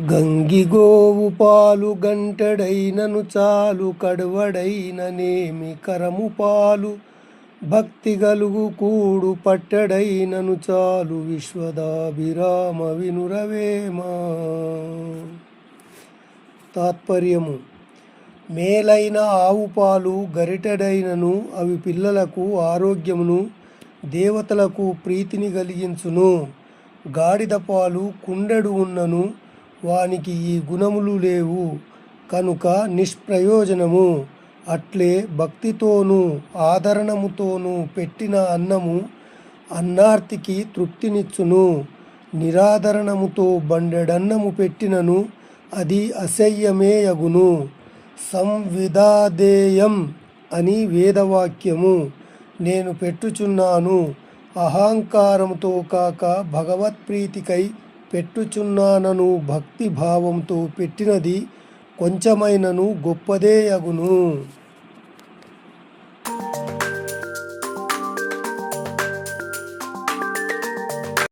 గంగిగోవు పాలు గంటెడైనను చాలు కడవడైననేమి కరము పాలు భక్తి గలుగు కూడు పట్టెడైనను చాలు విశ్వదాభిరామ వినురవేమా. తాత్పర్యము: మేలైన ఆవు పాలు గరిటెడైనను అవి పిల్లలకు ఆరోగ్యమును దేవతలకు ప్రీతిని కలిగించును. గాడిద పాలు కుండెడు ఉన్నను వానికి ఈ గుణములు లేవు కనుక నిష్ప్రయోజనము. అట్లే భక్తితోనూ ఆదరణముతోనూ పెట్టిన అన్నము అన్నార్తికి తృప్తినిచ్చును. నిరాదరణముతో బండెడన్నము పెట్టినను అది అసహ్యమేయగును. సంవిదాదేయం అని వేదవాక్యము. నేను పెట్టుచున్నాను, అహంకారముతో కాక భగవత్ప్రీతికై పెట్టుచున్నానను భక్తి భావంతో పెట్టినది కొంచెమైనను గొప్పదే యగును.